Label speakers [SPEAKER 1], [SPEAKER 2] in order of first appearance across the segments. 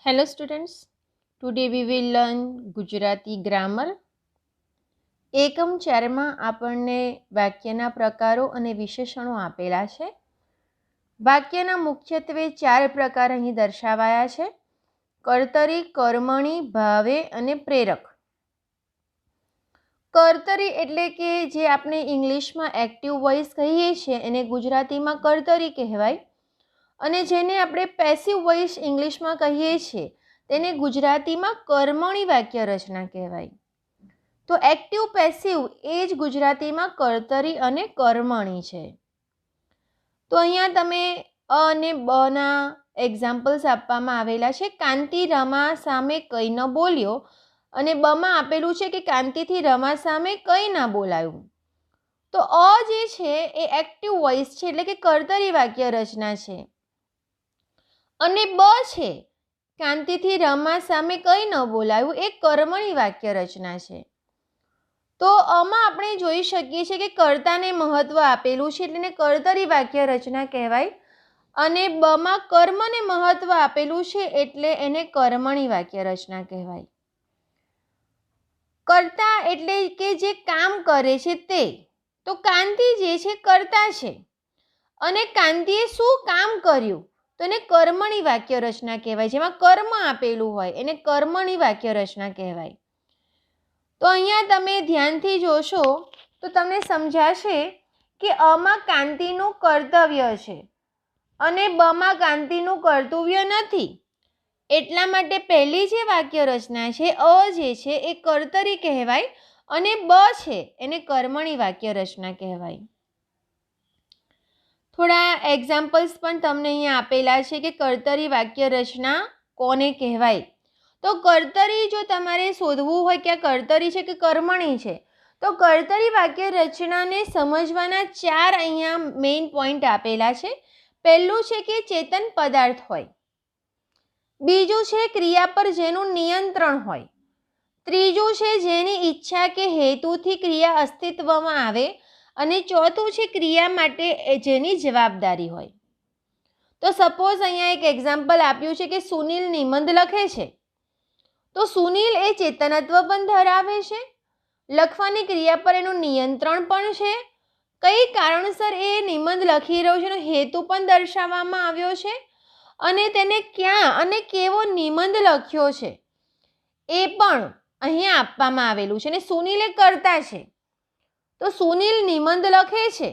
[SPEAKER 1] Hello students, today we will learn Gujarati grammar. એકમ 4માં આપણને વાક્યના પ્રકારો અને વિશેષણો આપેલા છે. વાક્યના મુખ્યત્વે 4 પ્રકાર અહીં દર્શાવાયા છે: કર્તરી, કર્મણી, ભાવે અને પ્રેરક. કર્તરી એટલે કે જે આપણે ઇંગ્લિશમાં એક્ટિવ વોઇસ કહીએ છીએ એને ગુજરાતીમાં કર્તરી કહેવાય, અને જેને આપણે પેસિવ વોઇસ ઇંગ્લિશમાં કહીએ છીએ તેને ગુજરાતીમાં કર્મણી વાક્ય રચના કહેવાય. તો એક્ટિવ પેસિવ એ જ ગુજરાતીમાં કર્તરી અને કર્મણી છે. તો અહીંયા તમે અ અને બના એક્ઝામ્પલ્સ આપવામાં આવેલા છે. કાંતિ રમા સામે કંઈ ન બોલ્યો, અને બમાં આપેલું છે કે કાંતિથી રમા સામે કંઈ ના બોલાયું. તો અ જે છે એ એક્ટિવ વોઇસ છે એટલે કે કર્તરી વાક્ય રચના છે, અને બ છે કાંતિથી રમા સામે કંઈ ન બોલાયું એ કર્મણી વાક્ય રચના છે. તો આમાં આપણે જોઈ શકીએ છીએ કે કર્તાને મહત્વ આપેલું છે એટલે એને કર્તરી વાક્ય રચના કહેવાય, અને બમાં કર્મને મહત્વ આપેલું છે એટલે એને કર્મણી વાક્ય રચના કહેવાય. કર્તા એટલે કે જે કામ કરે છે તે. તો કાંતિ જે છે કર્તા છે, અને કાંતિએ શું કામ કર્યું તો એને કર્મણી વાક્ય રચના કહેવાય. જેમાં કર્મ આપેલું હોય એને કર્મણી વાક્ય રચના કહેવાય. તો અહીંયા તમે ધ્યાનથી જોશો તો તમને સમજાશે કે અમાં કાંતિનું કર્તવ્ય છે અને બમાં કાંતિનું કર્તવ્ય નથી. એટલા માટે પહેલી જે વાક્ય રચના છે અ જે છે એ કર્તરી કહેવાય, અને બ છે એને કર્મણી વાક્ય રચના કહેવાય. થોડા એક્ઝામ્પલ્સ પણ તમને અહીંયા આપેલા છે કે કર્તરી વાક્ય રચના કોને કહેવાય. તો કર્તરી જો તમારે શોધવું હોય કે આ કર્તરી છે કે કર્મણી છે, તો કર્તરી વાક્ય રચનાને સમજવાના 4 અહીંયા મેઇન પોઈન્ટ આપેલા છે. પહેલું છે કે ચેતન પદાર્થ હોય, બીજું છે ક્રિયા પર જેનું નિયંત્રણ હોય, ત્રીજું છે જેની ઈચ્છા કે હેતુથી ક્રિયા અસ્તિત્વમાં આવે, અને ચોથું છે ક્રિયા માટે જેની જવાબદારી હોય. તો સપોઝ અહીંયા એક એક્ઝામ્પલ આપ્યું છે કે સુનિલ નિબંધ લખે છે. તો સુનિલ એ ચેતનત્વ પણ ધરાવે છે, લખવાની ક્રિયા પર એનું નિયંત્રણ પણ છે, કઈ કારણસર એ નિબંધ લખી રહ્યો છે એનો હેતુ પણ દર્શાવવામાં આવ્યો છે, અને તેને ક્યાં અને કેવો નિબંધ લખ્યો છે એ પણ અહીંયા આપવામાં આવેલું છે. અને સુનિલ એ કર્તા છે, તો સુનિલ નિબંધ લખે છે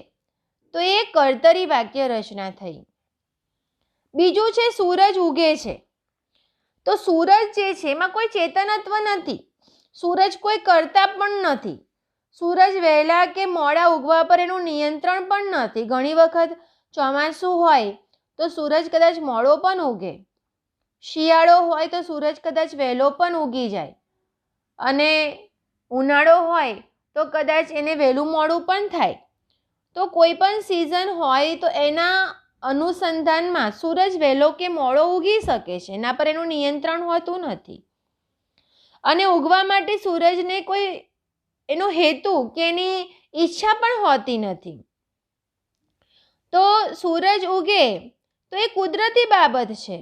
[SPEAKER 1] તો એ કર્તરી વાક્ય રચના થઈ. બીજું છે સૂરજ ઉગે છે. તો સૂરજ જે છે એમાં કોઈ ચેતનત્વ નથી, સૂરજ કોઈ કર્તા પણ નથી, સૂરજ વહેલા કે મોડા ઉગવા પર એનું નિયંત્રણ પણ નથી. ઘણી વખત ચોમાસું હોય તો સૂરજ કદાચ મોડો પણ ઉગે, શિયાળો હોય તો સૂરજ કદાચ વહેલો પણ ઉગી જાય, અને ઉનાળો હોય તો કદાચ એને વહેલું મોડું પણ થાય. તો કોઈ પણ સિઝન હોય તો એના અનુસંધાનમાં સૂરજ વહેલો કે મોડો ઉગી શકે છે, એના પર એનું નિયંત્રણ હોતું નથી, અને ઉગવા માટે સૂરજને કોઈ એનો હેતુ કે એની ઈચ્છા પણ હોતી નથી. તો સૂરજ ઉગે તો એ કુદરતી બાબત છે,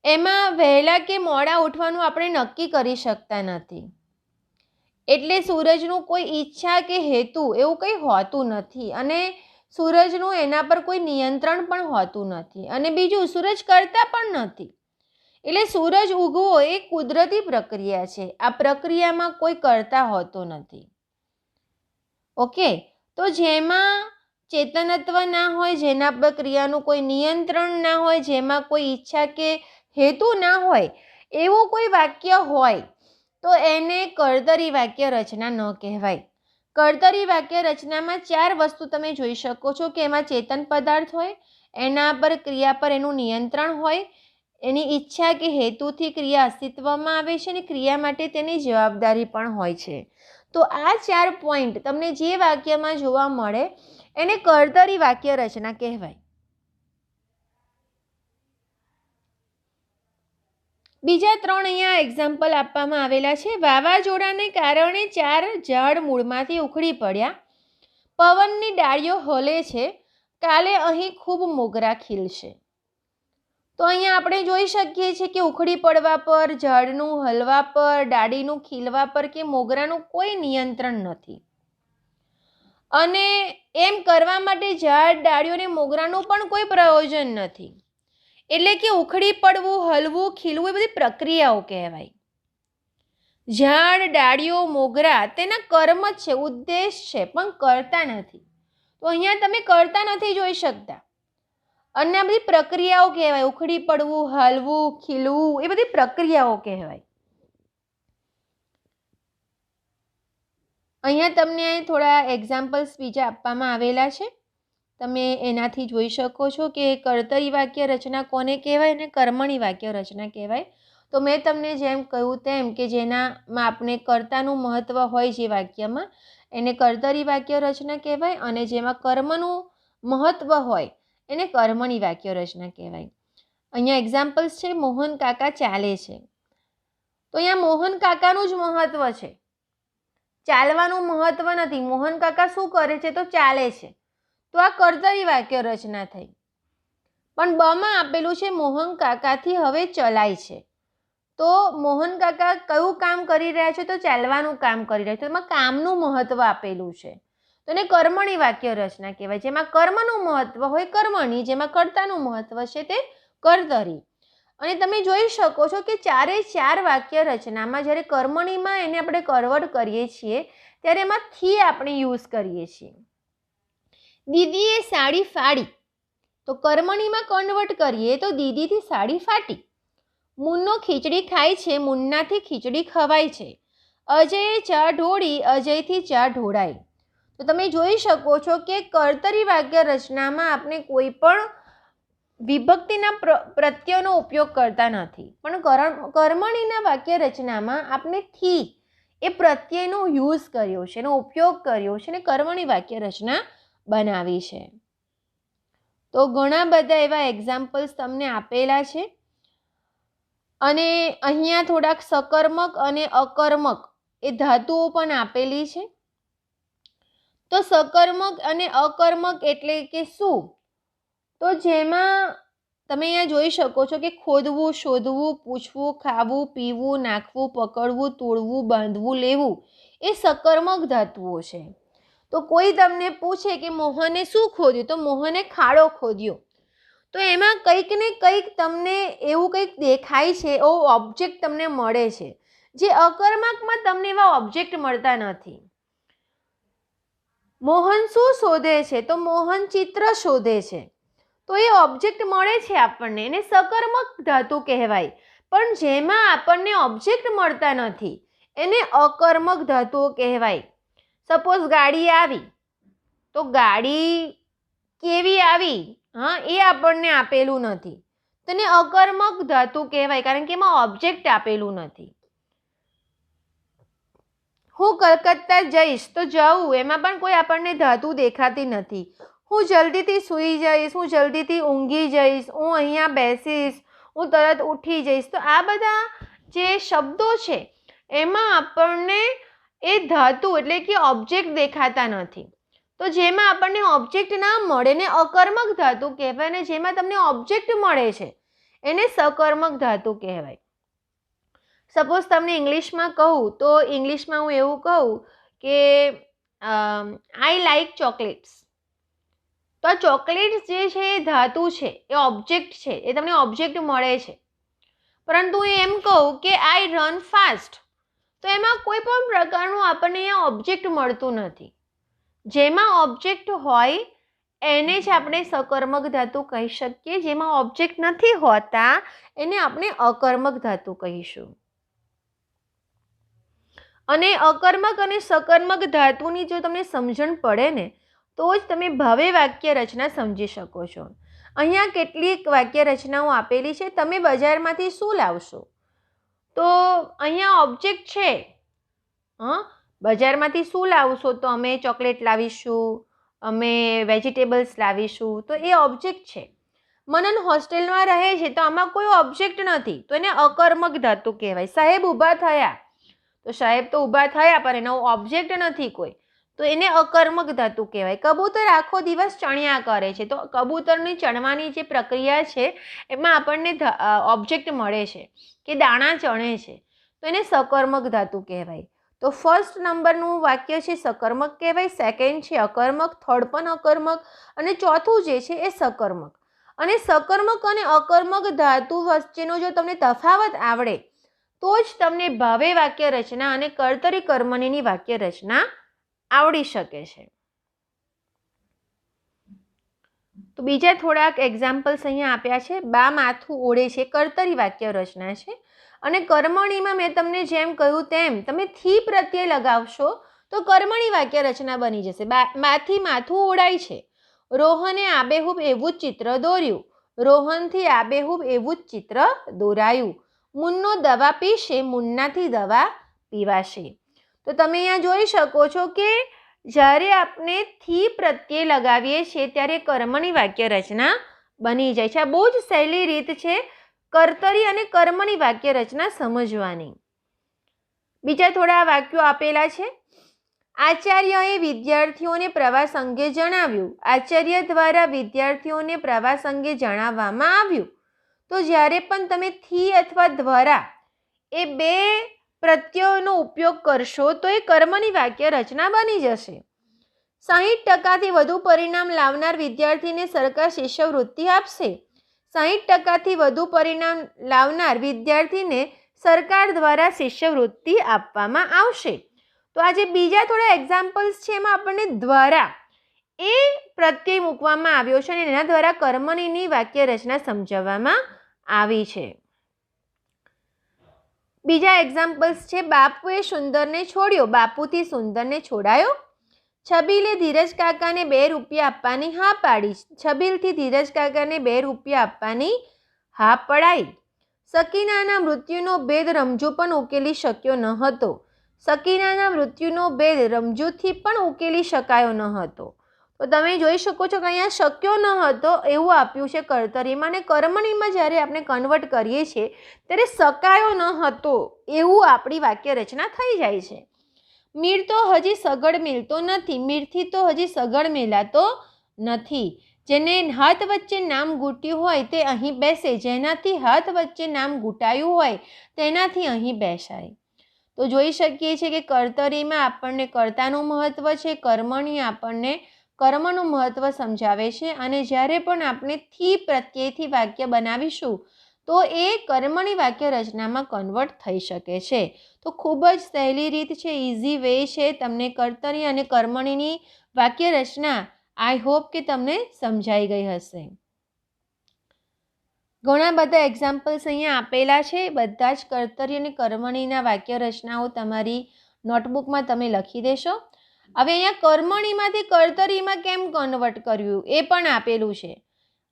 [SPEAKER 1] એમાં વહેલા કે મોડા ઉઠવાનું આપણે નક્કી કરી શકતા નથી, એટલે સૂરજનું કોઈ ઈચ્છા કે હેતુ એવું કંઈ હોતું નથી, અને સૂરજનું એના પર કોઈ નિયંત્રણ પણ હોતું નથી, અને બીજું સૂરજ કરતા પણ નથી. એટલે સૂરજ ઉગવો એ કુદરતી પ્રક્રિયા છે, આ પ્રક્રિયામાં કોઈ કરતા હોતો નથી. ઓકે, તો જેમાં ચેતનત્વ ના હોય, જેના પર ક્રિયાનું કોઈ નિયંત્રણ ના હોય, જેમાં કોઈ ઈચ્છા કે હેતુ ના હોય એવું કોઈ વાક્ય હોય તો એને કર્તરી વાક્ય રચના ન કહેવાય. કર્તરી વાક્ય રચનામાં 4 વસ્તુ તમે જોઈ શકો છો કે એમાં ચેતન પદાર્થ હોય, એના પર ક્રિયા પર એનું નિયંત્રણ હોય, એની ઈચ્છા કે હેતુથી ક્રિયા અસ્તિત્વમાં આવે છે, અને ક્રિયા માટે તેની જવાબદારી પણ હોય છે. તો આ 4 પોઈન્ટ તમને જે વાક્યમાં જોવા મળે એને કર્તરી વાક્ય રચના કહેવાય. બીજા 3 અહીંયા એક્ઝામ્પલ આપવામાં આવેલા છે. વાવાઝોડાને કારણે 4 ઝાડ મૂળમાંથી ઉખડી પડ્યા, પવનની ડાળીઓ હલે છે, કાલે અહીં ખૂબ મોગરા ખીલશે. તો અહીંયા આપણે જોઈ શકીએ છીએ કે ઉખડી પડવા પર, ઝાડનું હલવા પર, ડાળીનું ખીલવા પર કે મોગરાનું કોઈ નિયંત્રણ નથી. અને એમ કરવા માટે ઝાડ, ડાળીઓ અને મોગરાનું પણ કોઈ પ્રયોજન નથી. એટલે કે ઉખડી પડવું, હલવું, ખીલવું એ બધી પ્રક્રિયાઓ કહેવાય. ઝાડ, ડાળીઓ, મોગરા તેના કર્મ જ છે, ઉદ્દેશ છે, પણ કરતા નથી. તો અહીંયા તમે કરતા નથી જોઈ શકતા. અને આ બધી પ્રક્રિયાઓ કહેવાય. ઉખડી પડવું, હલવું, ખીલવું એ બધી પ્રક્રિયાઓ કહેવાય. અહીંયા તમને થોડા એક્ઝામ્પલ્સ બીજા આપવામાં આવેલા છે. તમે એનાથી જોઈ શકો છો કે કર્તરી વાક્ય રચના કોને કહેવાય અને કર્મણી વાક્ય રચના કહેવાય. તો મેં તમને જેમ કહ્યું તેમ કે જેનામાં આપણે કર્તાનું મહત્ત્વ હોય જે વાક્યમાં એને કર્તરી વાક્ય રચના કહેવાય, અને જેમાં કર્મનું મહત્ત્વ હોય એને કર્મણી વાક્ય રચના કહેવાય. અહીંયા એક્ઝામ્પલ્સ છે, મોહન કાકા ચાલે છે. તો અહીંયા મોહન કાકાનું જ મહત્ત્વ છે, ચાલવાનું મહત્ત્વ નથી. મોહન કાકા શું કરે છે? તો ચાલે છે. તો આ કર્તરી વાક્ય રચના થઈ. પણ બમાં આપેલું છે મોહન કાકાથી હવે ચલાય છે. તો મોહન કાકા કયું કામ કરી રહ્યા છે? તો ચાલવાનું કામ કરી રહ્યા છે. એમાં કામનું મહત્ત્વ આપેલું છે, તો એને કર્મણી વાક્ય રચના કહેવાય. જેમાં કર્મનું મહત્ત્વ હોય કર્મણી, જેમાં કર્તાનું મહત્ત્વ છે તે કર્તરી. અને તમે જોઈ શકો છો કે ચારે ચાર વાક્ય રચનામાં જ્યારે કર્મણીમાં એને આપણે કન્વર્ટ કરીએ છીએ ત્યારે એમાં થી આપણે યુઝ કરીએ છીએ. દીદીએ સાડી ફાડી, તો કર્મણીમાં કન્વર્ટ કરીએ તો દીદીથી સાડી ફાટી. મુન્નો ખીચડી ખાય છે, મુન્નાથી ખીચડી ખવાય છે. અજયે ચા ઢોળી, અજયથી ચા ઢોળાય. તો તમે જોઈ શકો છો કે કર્તરી વાક્ય રચનામાં આપણે કોઈ પણ વિભક્તિના પ્રત્યયનો ઉપયોગ કરતા નથી, પણ કર્મણીના વાક્ય રચનામાં આપણે થી એ પ્રત્યયનો યુઝ કર્યો છે, એનો ઉપયોગ કર્યો છે અને કર્મણી વાક્ય રચના બનાવી છે. તો ઘણા બધા એવા એક્ઝામ્પલ્સ તમને આપેલા છે. અને અહીંયા થોડાક સકર્મક અને અકર્મક એ ધાતુઓ પણ આપેલી છે. તો સકર્મક અને અકર્મક એટલે કે શું? તો જેમાં તમે અહીંયા જોઈ શકો છો કે ખોદવું, શોધવું, પૂછવું, ખાવું, પીવું, નાખવું, પકડવું, તોડવું, બાંધવું, લેવું એ સકર્મક ધાતુઓ છે. તો કોઈ તમને પૂછે કે મોહને શું ખોદ્યું? તો મોહને ખાડો ખોદ્યો. તો એમાં કંઈક ને કંઈક તમને એવું કંઈક દેખાય છે, એવો ઓબ્જેક્ટ તમને મળે છે. જે અકર્મકમાં તમને એવા ઓબ્જેક્ટ મળતા નથી. મોહન શું શોધે છે? તો મોહન ચિત્ર શોધે છે. તો એ ઓબ્જેક્ટ મળે છે આપણને, એને સકર્મક ધાતુ કહેવાય. પણ જેમાં આપણને ઓબ્જેક્ટ મળતા નથી એને અકર્મક ધાતુઓ કહેવાય. સપોઝ ગાડી આવી, તો ગાડી કેવી આવી એ આપણને આપેલું નથી, તેને અકર્મક ધાતુ કહેવાય, કારણ કે એમાં ઓબ્જેક્ટ આપેલું નથી. હું કલકત્તા જઈશ, તો જવું એમાં પણ કોઈ આપણને ધાતુ દેખાતી નથી. હું જલ્દીથી સૂઈ જઈશ, હું જલ્દીથી ઊંઘી જઈશ, હું અહીંયા બેસીશ, હું તરત ઉઠી જઈશ. તો આ બધા જે શબ્દો છે એમાં આપણને એ ધાતુ એટલે કે ઓબ્જેક્ટ દેખાતા નથી. તો જેમાં આપણને ઓબ્જેક્ટ ના મળે ને અકર્મક ધાતુ કહેવાય, અને જેમાં તમને ઓબ્જેક્ટ મળે છે એને સકર્મક ધાતુ કહેવાય. સપોઝ તમને ઇંગ્લિશમાં કહું તો ઇંગ્લિશમાં હું એવું કહું કે આઈ લાઈક ચોકલેટ્સ. તો આ ચોકલેટ્સ જે છે એ ધાતુ છે, એ ઓબ્જેક્ટ છે, એ તમને ઓબ્જેક્ટ મળે છે. પરંતુ હું એમ કહું કે આઈ રન ફાસ્ટ, તો એમાં કોઈ પણ પ્રકારનું આપણને અહીંયા ઓબ્જેક્ટ મળતું નથી. જેમાં ઓબ્જેક્ટ હોય એને જ આપણે સકર્મક ધાતુ કહી શકીએ. જેમાં ઓબ્જેક્ટ નથી હોતા એને આપણે અકર્મક ધાતુ કહીશું. અને અકર્મક અને સકર્મક ધાતુની જો તમને સમજણ પડે ને તો જ તમે ભાવે વાક્ય રચના સમજી શકો છો. અહીંયા કેટલીક વાક્ય રચનાઓ આપેલી છે. તમે બજારમાંથી શું લાવશો? તો અહીંયા ઓબ્જેક્ટ છે. બજારમાંથી શું લાવશો? તો અમે ચોકલેટ લાવીશું, અમે વેજીટેબલ્સ લાવીશું. તો એ ઓબ્જેક્ટ છે. મનન હોસ્ટેલમાં રહે છે, તો આમાં કોઈ ઓબ્જેક્ટ નથી, તો એને અકર્મક ધાતુ કહેવાય. સાહેબ ઊભા થયા, તો સાહેબ તો ઊભા થયા પણ એનો ઓબ્જેક્ટ નથી કોઈ, તો એને અકર્મક ધાતુ કહેવાય. કબૂતર આખો દિવસ ચણ્યા કરે છે, તો કબૂતરની ચણવાની જે પ્રક્રિયા છે એમાં આપણને ઓબ્જેક્ટ મળે છે કે દાણા ચણે છે, તો એને સકર્મક ધાતુ કહેવાય. તો ફર્સ્ટ નંબરનું વાક્ય છે સકર્મક કહેવાય, સેકન્ડ છે અકર્મક, થર્ડ પણ અકર્મક અને ચોથું જે છે એ સકર્મક. અને સકર્મક અને અકર્મક ધાતુ વચ્ચેનો જો તમને તફાવત આવડે તો જ તમને ભાવે વાક્ય રચના અને કર્તરી કર્મણીની વાક્ય રચના આવડી શકે છે. તો બીજા થોડાક એક્ઝામ્પલ્સ અહીંયા આપ્યા છે. બા માથું ઓળે છે કર્તરી વાક્ય રચના છે, અને કર્મણીમાં મેં તમને જેમ કહ્યું તેમ તમે થી પ્રત્યય લગાવશો તો કર્મણી વાક્ય રચના બની જશે. બાથી માથું ઓળાય છે, રોહને આબેહૂબ એવું જ ચિત્ર દોર્યું, રોહનથી આબેહૂબ એવું જ ચિત્ર દોરાયું. મુન્નો દવા પીશે, મુન્નાથી દવા પીવાશે. તો તમે અહીંયા જોઈ શકો છો કે જ્યારે આપણે થી પ્રત્યય લગાવીએ છીએ ત્યારે કર્મની વાક્ય રચના બની જાય છે. આ બહુ જ સહેલી રીત છે કર્તરી અને કર્મની વાક્ય રચના સમજવાની. બીજા થોડા વાક્યો આપેલા છે. આચાર્યએ વિદ્યાર્થીઓને પ્રવાસ અંગે જણાવ્યું. આચાર્ય દ્વારા વિદ્યાર્થીઓને પ્રવાસ અંગે જણાવવામાં આવ્યું. તો જ્યારે પણ તમે થી અથવા દ્વારા એ બે પ્રત્યયોનો ઉપયોગ કરશો તો એ કર્મની વાક્ય રચના બની જશે. 60% વધુ પરિણામ લાવનાર વિદ્યાર્થીને સરકાર શિષ્યવૃત્તિ આપશે. 60% વધુ પરિણામ લાવનાર વિદ્યાર્થીને સરકાર દ્વારા શિષ્યવૃત્તિ આપવામાં આવશે. તો આ જે બીજા થોડા એક્ઝામ્પલ્સ છે એમાં આપણને દ્વારા એ પ્રત્યય મૂકવામાં આવ્યો છે અને એના દ્વારા કર્મણીની વાક્ય રચના સમજાવવામાં આવી છે. બીજા એક્ઝામ્પલ્સ છે. બાપુએ સુંદરને છોડ્યો, બાપુથી સુંદરને છોડાયો. છબીલે ધીરજ કાકાને 2 રૂપિયા આપવાની હા પાડી, છબીલથી ધીરજ કાકાને 2 રૂપિયા આપવાની હા પડાઈ. સકીનાના મૃત્યુનો ભેદ રમઝુ પણ ઉકેલી શક્યો ન હતો, સકીનાના મૃત્યુનો ભેદ રમઝુથી પણ ઉકેલી શકાયો ન હતો. તો તમે જોઈ શકો છો કે અહીંયા શક્યો ન હતો એવું આપ્યું છે કર્તરીમાં, અને કર્મણીમાં જ્યારે આપણે કન્વર્ટ કરીએ છીએ ત્યારે શકાયો ન હતો એવું આપણી વાક્ય રચના થઈ જાય છે. મીર તો હજી સગડ મિલતો નથી, મીરથી તો હજી સગડ મિલાતો નથી. જેને હાથ વચ્ચે નામ ઘૂંટ્યું હોય તે અહીં બેસે, જેનાથી હાથ વચ્ચે નામ ઘૂંટાયું હોય તેનાથી અહીં બેસાય. તો જોઈ શકીએ છીએ કે કર્તરીમાં આપણને કર્તાનું મહત્ત્વ છે, કર્મણી આપણને કર્મનું મહત્ત્વ સમજાવે છે. અને જ્યારે પણ આપણે થી પ્રત્યયથી વાક્ય બનાવીશું તો એ કર્મની વાક્ય રચનામાં કન્વર્ટ થઈ શકે છે. તો ખૂબ જ સહેલી રીત છે, ઇઝી વે છે. તમને કર્તરી અને કર્મણીની વાક્ય રચના આઈ હોપ કે તમને સમજાઈ ગઈ હશે. ઘણા બધા એક્ઝામ્પલ્સ અહીંયા આપેલા છે. બધા જ કર્તરી અને કર્મણીના વાક્ય રચનાઓ તમારી નોટબુકમાં તમે લખી દેશો. હવે અહીંયા કર્મણીમાંથી કર્તરીમાં કેમ કન્વર્ટ કર્યું એ પણ આપેલું છે.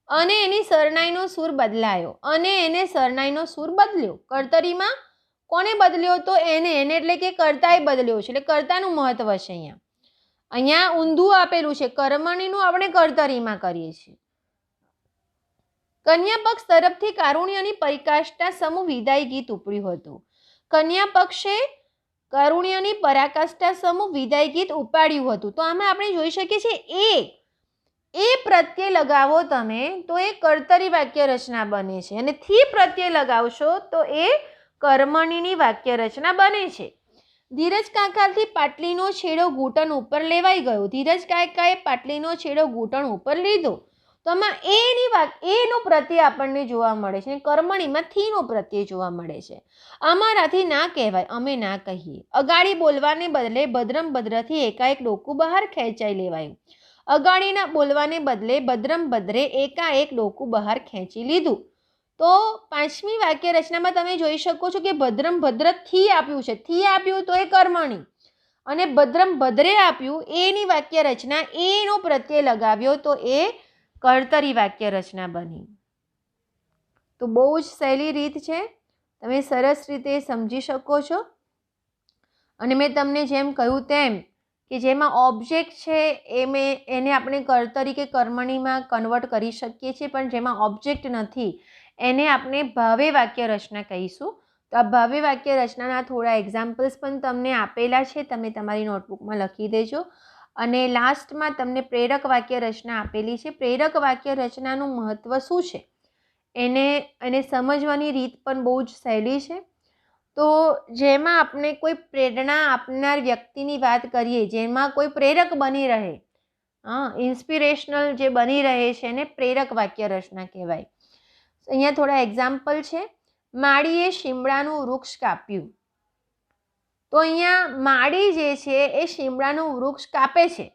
[SPEAKER 1] અને એની સરનાઈનો સૂર બદલાયો, અને એને સરનાઈનો સૂર બદલ્યો. કર્તરીમાં કોને બદલ્યો? તો એને એટલે કે કર્તાએ બદલ્યો છે, એટલે કર્તાનું મહત્વ છે. અહીંયા ઊંધું આપેલું છે, કર્મણીનું આપણે કર્તરીમાં કરીએ છીએ. કન્યા પક્ષ તરફથી કારુણ્યની પરિકાષ્ઠા સમૂહ વિદાય ગીત ઉપડ્યું હતું. કન્યા પક્ષે કારુણ્યની પરાકાષ્ઠા સમૂહ વિદાય ગીત ઉપાડ્યું હતું. તો આમાં આપણે જોઈ શકીએ છીએ એ પ્રત્યય લગાવો તમે તો એ કર્તરી વાક્ય રચના બને છે, અને થી પ્રત્યય લગાવશો તો એ કર્મણીની વાક્ય રચના બને છે. ધીરજ કાકાથી પાટલીનો છેડો ઘૂંટણ ઉપર લેવાઈ ગયો. ધીરજ કાકાએ પાટલીનો છેડો ઘૂંટણ ઉપર લીધો. તો આમાં એનો પ્રત્યય આપણને જોવા મળે છે, કર્મણીમાં થીનો પ્રત્યય જોવા મળે છે. અમારાથી ના કહેવાય, અમે ના કહીએ. અગાડી બોલવાને બદલે ભદ્રમ ભદ્રથી એકાએક ડોકું બહાર ખેંચાઈ લેવાયું. અગાડીના બોલવાને બદલે ભદ્રમ ભદ્રે એકાએક ડોકું બહાર ખેંચી લીધું. તો પાંચમી વાક્ય રચનામાં તમે જોઈ શકો છો કે ભદ્રમ ભદ્ર થી આપ્યું છે, થી આપ્યું તો એ કર્મણી, અને ભદ્રમ ભદ્રે આપ્યું એની વાક્ય રચના એનો પ્રત્યય લગાવ્યો તો એ કર્તરી વાક્ય રચના બની. તો બહુ જ સહેલી રીત છે, તમે સરસ રીતે સમજી શકો છો. અને મેં તમને જેમ કહ્યું તેમ કે જેમાં ઓબ્જેક્ટ છે એને આપણે કર્તરી કે કર્મણીમાં કન્વર્ટ કરી શકીએ છીએ, પણ જેમાં ઓબ્જેક્ટ નથી એને આપણે ભાવે વાક્ય રચના કહીશું. તો આ ભાવે વાક્ય રચનાના થોડા એક્ઝામ્પલ્સ પણ તમને આપેલા છે, તમે તમારી નોટબુકમાં લખી દેજો. અને લાસ્ટમાં તમને પ્રેરક વાક્ય રચના આપેલી છે. પ્રેરક વાક્ય રચનાનું મહત્ત્વ શું છે એને સમજવાની રીત પણ બહુ જ સહેલી છે. તો જેમાં આપણે કોઈ પ્રેરણા આપનાર વ્યક્તિની વાત કરીએ, જેમાં કોઈ પ્રેરક બની રહે, ઇન્સ્પિરેશનલ જે બની રહે છે એને પ્રેરક વાક્ય રચના કહેવાય. અહીંયા થોડા એક્ઝામ્પલ છે. માળીએ શીમળાનું વૃક્ષ કાપ્યું. તો અહીંયા માળી જે છે એ શીમળાનું વૃક્ષ કાપે છે,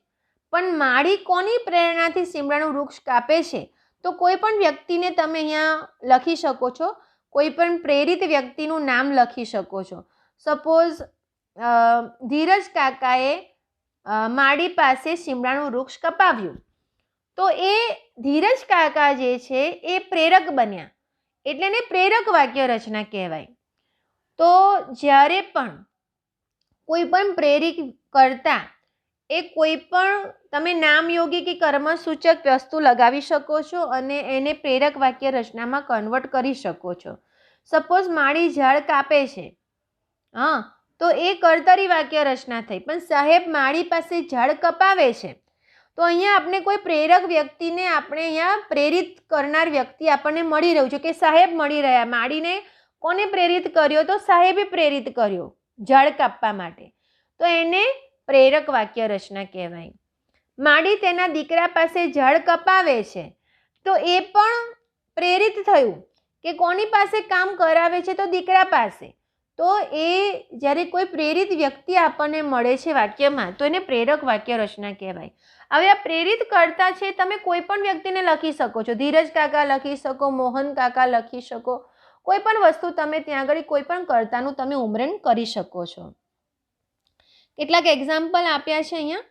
[SPEAKER 1] પણ માળી કોની પ્રેરણાથી શીમળાનું વૃક્ષ કાપે છે? તો કોઈ પણ વ્યક્તિને તમે અહીંયા લખી શકો છો, કોઈ પણ પ્રેરિત વ્યક્તિનું નામ લખી શકો છો. સપોઝ ધીરજ કાકાએ માળી પાસે શીમળાનું વૃક્ષ કપાવ્યું. તો એ ધીરજ કાકા જે છે એ પ્રેરક બન્યા, એટલે એને પ્રેરક વાક્ય રચના કહેવાય. તો જ્યારે પણ કોઈ પણ પ્રેરિત કરતા એ કોઈ પણ તમે નામયોગી કે કર્મસૂચક વસ્તુ લગાવી શકો છો અને એને પ્રેરક વાક્ય રચનામાં કન્વર્ટ કરી શકો છો. સપોઝ માળી ઝાડ કાપે છે, તો એ કર્તરી વાક્ય રચના થઈ, પણ સાહેબ માળી પાસે ઝાડ કપાવે છે. તો અહીંયા આપણે કોઈ પ્રેરક વ્યક્તિને આપણે અહીંયા પ્રેરિત કરનાર વ્યક્તિ આપણને મળી રહ્યું છે કે સાહેબ મળી રહ્યા. માળીને કોને પ્રેરિત કર્યો? તો સાહેબે પ્રેરિત કર્યો ઝાડ કાપવા માટે. તો એને પ્રેરક વાક્ય રચના કહેવાય. માળી તેના દીકરા પાસે ઝાડ કપાવે છે, તો એ પણ પ્રેરિત થયું કે કોની પાસે કામ કરાવે છે? તો દીકરા પાસે. તો એ જ્યારે કોઈ પ્રેરિત વ્યક્તિ આપણને મળે છે વાક્યમાં, તો એને પ્રેરક વાક્ય રચના કહેવાય. હવે આ પ્રેરિત કરતા છે, તમે કોઈ પણ વ્યક્તિને લખી શકો છો. ધીરજ કાકા લખી શકો, મોહન કાકા લખી શકો, કોઈ પણ વસ્તુ તમે ત્યાં આગળ કોઈ પણ કર્તાનું તમે ઉમરણ કરી શકો છો. કેટલાક એક્ઝામ્પલ આપ્યા છે અહીંયા.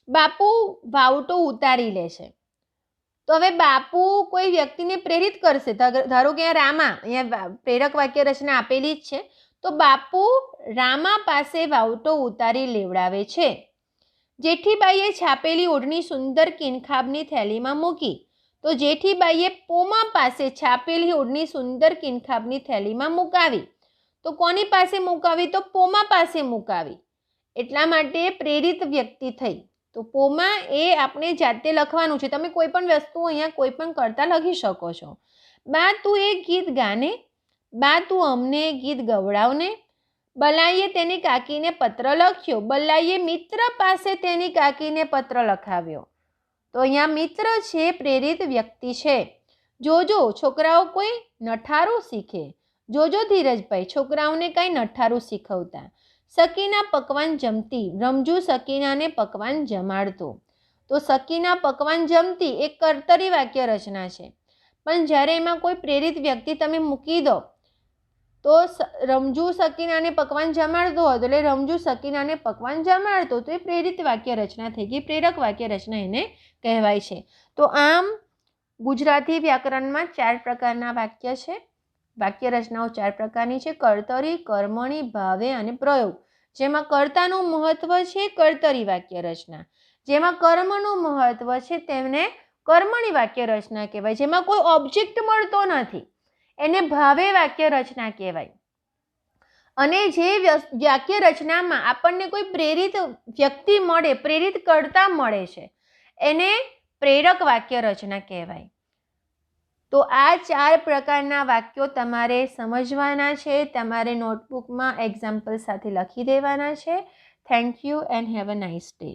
[SPEAKER 1] બાપુ વાવટો ઉતારી લે છે. તો હવે બાપુ કોઈ વ્યક્તિને પ્રેરિત કરશે. ધારો કે રામા, અહીંયા પ્રેરક વાક્ય રચના આપેલી જ છે. તો બાપુ રામા પાસે વાવટો ઉતારી લેવડાવે છે. જેઠીબાઈએ છાપેલી ઓઢણી સુંદર કિનખાબની થેલીમાં મૂકી. તો જેઠીબાઈએ પોમા પાસે છાપેલી ઓઢણી સુંદર કિનખાબની થેલીમાં મુકાવી. તો કોની પાસે મુકાવી? તો પોમા પાસે મુકાવી. એટલા માટે પ્રેરિત વ્યક્તિ થઈ. તો પોમા એ આપણે જાતે લખવાનું છે. તમે કોઈ પણ વસ્તુ અહીંયા કોઈ પણ કરતા લખી શકો છો. બા તું એ ગીત ગાને, બા તું અમને ગીત ગવડાવને. બલાઈએ તેની કાકીને પત્ર લખ્યો. બલાઈએ મિત્ર પાસે તેની કાકીને પત્ર લખાવ્યો. તો અહીંયા મિત્ર છે, પ્રેરિત વ્યક્તિ છે. જોજો છોકરાઓ કોઈ નઠારું શીખે. જોજો ધીરજભાઈ છોકરાઓને કાંઈ નઠારું શીખવતા. સકીના પકવાન જમતી. રમજુ સકીનાને પકવાન જમાડતો. તો સકીના પકવાન જમતી એક કર્તરી વાક્ય રચના છે, પણ જ્યારે એમાં કોઈ પ્રેરિત વ્યક્તિ તમે મૂકી દો, તો રમજુ સકીનાને પકવાન જમાડતો હતો એટલે રમજુ સકીનાને પકવાન જમાડતો. તો એ પ્રેરિત વાક્ય રચના થઈ ગઈ, પ્રેરક વાક્ય રચના એને કહેવાય છે. તો આમ ગુજરાતી વ્યાકરણમાં 4 પ્રકારના વાક્ય છે. વાક્ય રચનાઓ 4 પ્રકારની છે: કર્તરી, કર્મણી, ભાવે અને પ્રયોગ. જેમાં કર્તાનું મહત્વ છે કર્તરી વાક્ય રચના, જેમાં કર્મનું મહત્વ છે તેમને કર્મણી વાક્ય રચના કહેવાય. જેમાં કોઈ ઓબ્જેક્ટ મળતો નથી એને ભાવે વાક્ય રચના કહેવાય. અને જે વાક્ય રચનામાં આપણને કોઈ પ્રેરિત વ્યક્તિ મળે, પ્રેરિત કરતા મળે છે, એને પ્રેરક વાક્ય રચના કહેવાય. તો આ 4 પ્રકારના વાક્યો તમારે સમજવાના છે, તમારે નોટબુકમાં એક્ઝામ્પલ સાથે લખી દેવાના છે. Thank you and have a nice day.